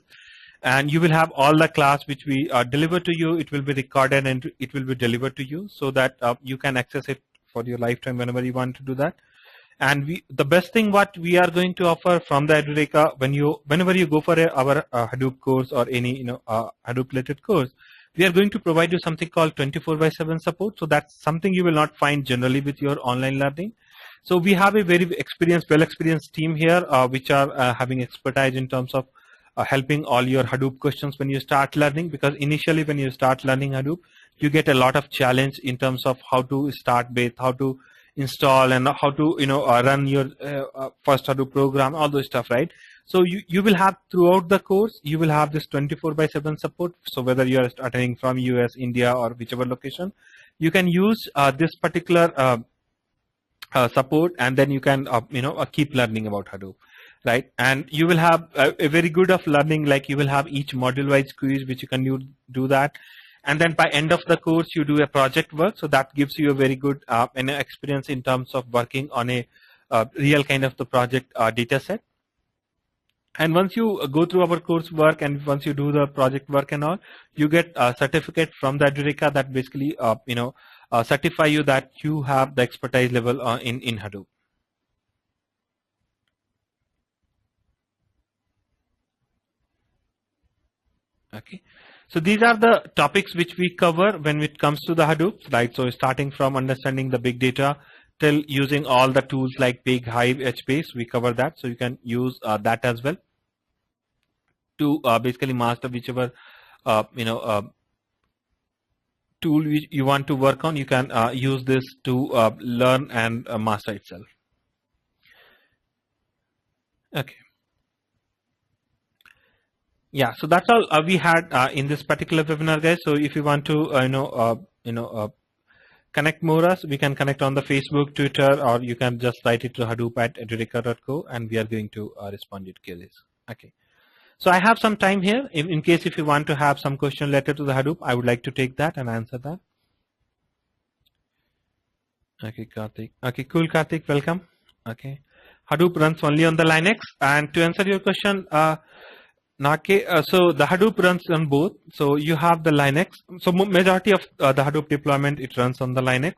and you will have all the class which we deliver to you. It will be recorded and it will be delivered to you, so that you can access it for your lifetime whenever you want to do that. And the best thing what we are going to offer from the Edureka, whenever you go for our Hadoop course or any Hadoop related course, we are going to provide you something called 24/7 support. So that's something you will not find generally with your online learning. So we have a very well experienced team here, which are having expertise in terms of helping all your Hadoop questions when you start learning. Because initially when you start learning Hadoop, you get a lot of challenge in terms of how to start with, how to install, and how to run your first Hadoop program, all those stuff, right? So you will have throughout the course, you will have this 24/7 support. So whether you are attending from US, India, or whichever location, you can use this particular support, and then you can keep learning about Hadoop, right? And you will have a very good of learning, like you will have each module wise quiz which you can do that, and then by end of the course you do a project work, so that gives you a very good experience in terms of working on a real kind of the project data set. And once you go through our course work, and once you do the project work and all, you get a certificate from the Edureka that basically certify you that you have the expertise level in Hadoop. Okay, so these are the topics which we cover when it comes to the Hadoop, right? So starting from understanding the big data till using all the tools like Big, Hive, HBase, we cover that. So you can use that as well to basically master whichever tool you want to work on. You can use this to learn and master itself. Okay. Yeah, so that's all we had in this particular webinar, guys. So if you want to connect more us, we can connect on the Facebook, Twitter, or you can just write it to hadoop@edureka.co, and we are going to respond to queries. Okay. So I have some time here in case if you want to have some question related to the Hadoop, I would like to take that and answer that. Okay, Karthik. Okay, cool, Karthik. Welcome. Okay. Hadoop runs only on the Linux. And to answer your question, so the Hadoop runs on both. So you have the Linux. So majority of the Hadoop deployment, it runs on the Linux.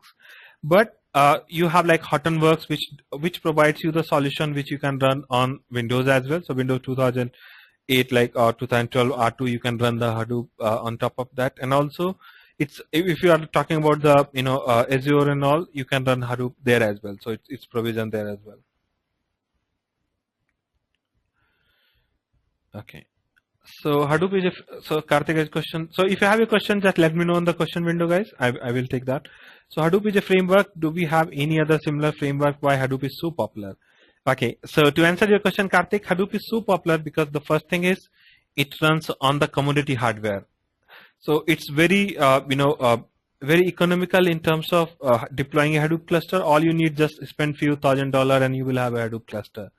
But you have like Hortonworks, which provides you the solution which you can run on Windows as well. So Windows 2008, like or 2012 R2, you can run the Hadoop on top of that. And also, if you are talking about the Azure and all, you can run Hadoop there as well. So it's provisioned there as well. Okay. So Hadoop is so Karthik has question. So if you have a question, just let me know in the question window, guys. I will take that. So Hadoop is a framework. Do we have any other similar framework? Why Hadoop is so popular? Okay. So to answer your question, Karthik, Hadoop is so popular because the first thing is it runs on the commodity hardware. So it's very very economical in terms of deploying a Hadoop cluster. All you need just spend few $1,000 and you will have a Hadoop cluster.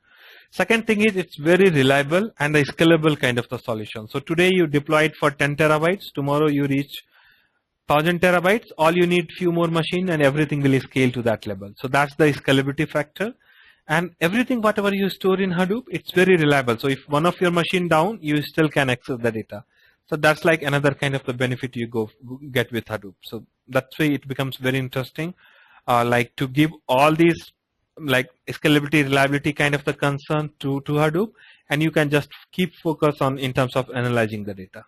Second thing is it's very reliable and a scalable kind of the solution. So today you deploy it for 10 terabytes. Tomorrow you reach 1000 terabytes. All you need few more machine and everything will scale to that level. So that's the scalability factor. And everything whatever you store in Hadoop, it's very reliable. So if one of your machine down, you still can access the data. So that's like another kind of the benefit you get with Hadoop. So that's why it becomes very interesting, like to give all these like scalability, reliability kind of the concern to Hadoop, and you can just keep focus on in terms of analyzing the data.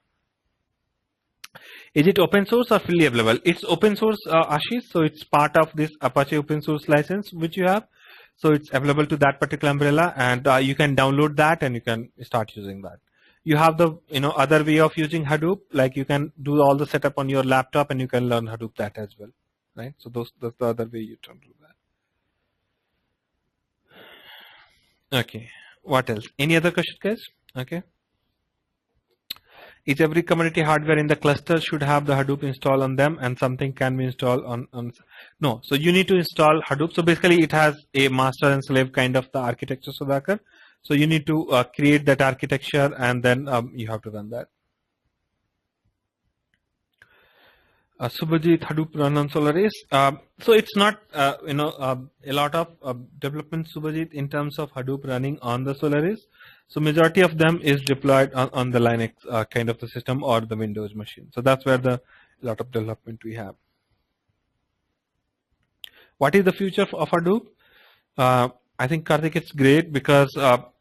Is it open source or fully available? It's open source, Ashish. So it's part of this Apache open source license which you have. So it's available to that particular umbrella, and you can download that and you can start using that. you have the other way of using Hadoop, like you can do all the setup on your laptop and you can learn Hadoop that as well, right? So that's the other way you can do that. Okay, what else? Any other questions, guys? Okay. Each every commodity hardware in the cluster should have the Hadoop installed on them, and something can be installed on no. So you need to install Hadoop. So basically it has a master and slave kind of the architecture, Sudhakar. So you need to create that architecture, and then you have to run that. Subhajit, Hadoop run on Solaris. So it's not a lot of development, Subhajit, in terms of Hadoop running on the Solaris. So majority of them is deployed on the Linux kind of the system or the Windows machine. So that's where the lot of development we have. What is the future of Hadoop? I think, Karthik, it's great because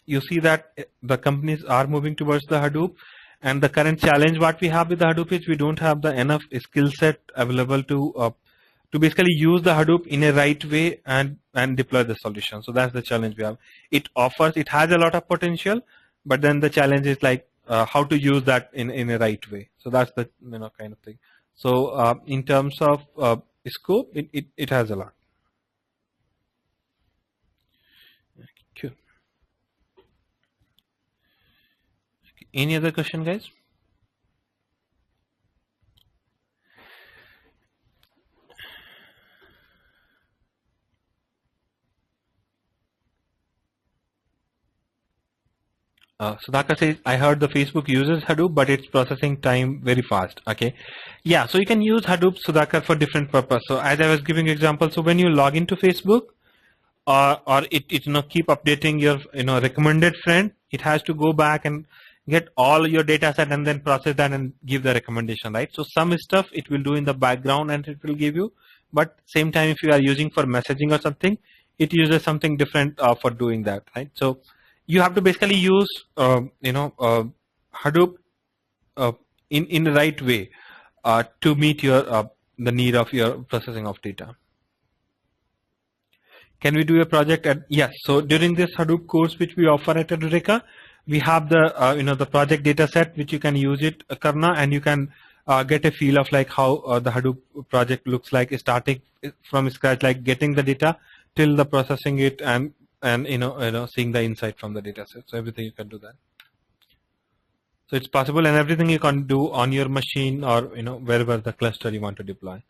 you see that the companies are moving towards the Hadoop. And the current challenge what we have with the Hadoop is we don't have the enough skill set available to basically use the Hadoop in a right way and deploy the solution. So that's the challenge we have. It has a lot of potential, but then the challenge is like how to use that in a right way. So that's the kind of thing. So in terms of scope, it has a lot. Cool. Any other question, guys? Sudhakar says, I heard the Facebook uses Hadoop, but it's processing time very fast. Okay. Yeah. So you can use Hadoop, Sudhakar, for different purpose. So as I was giving example, so when you log into Facebook, or it keep updating your recommended friend, it has to go back and get all your data set and then process that and give the recommendation, right? So some stuff it will do in the background and it will give you, but same time if you are using for messaging or something, it uses something different for doing that, right? So you have to basically use Hadoop in the right way to meet your the need of your processing of data. Can we do a project at, yes. So during this Hadoop course which we offer at Edureka, we have the the project data set which you can use it, Karna, and you can get a feel of like how the Hadoop project looks like, starting from scratch, like getting the data till the processing it and seeing the insight from the data set. So everything you can do that. So it's possible, and everything you can do on your machine or wherever the cluster you want to deploy.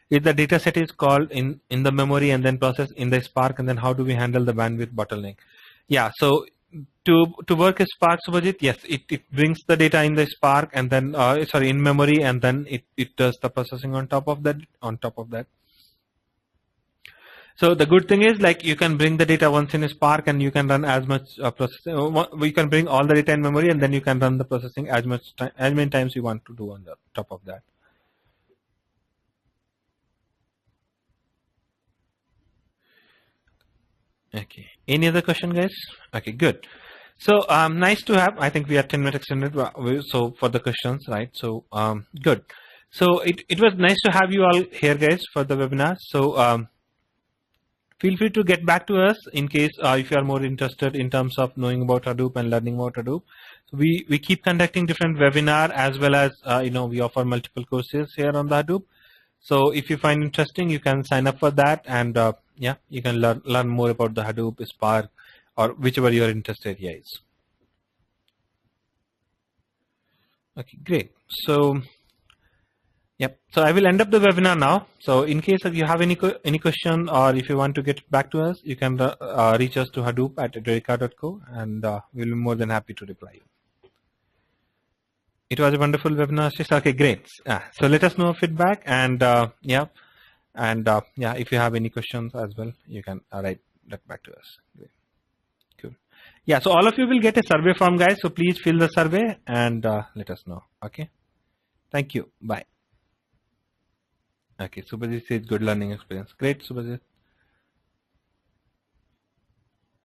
If the data set is called in the memory and then processed in the Spark, and then how do we handle the bandwidth bottleneck? Yeah, so to work a Spark, Subhajit, yes, it brings the data in the Spark and then in memory, and then it does the processing on top of that. So the good thing is, like, you can bring the data once in a Spark and you can run as much processing. We can bring all the data in memory and then you can run the processing as many times you want to do on the top of that. Okay. Any other question, guys? Okay, good. So nice to have. I think we are 10 minutes extended. So for the questions, right? So good. So it was nice to have you all here, guys, for the webinar. So feel free to get back to us in case if you are more interested in terms of knowing about Hadoop and learning about Hadoop. So we keep conducting different webinar, as well as we offer multiple courses here on the Hadoop. So if you find interesting, you can sign up for that, and yeah, you can learn more about the Hadoop, Spark, or whichever your interest area is. Okay, great. So yep. So I will end up the webinar now. So in case if you have any question, or if you want to get back to us, you can reach us to hadoop@edureka.co, and we'll be more than happy to reply you. It was a wonderful webinar. Okay, great. So let us know feedback, and yeah, and yeah, if you have any questions as well, you can write that back to us. Great. Cool. Yeah. So all of you will get a survey form, guys. So please fill the survey and let us know. Okay. Thank you. Bye. Okay, Subhajit says good learning experience. Great, Subhajit.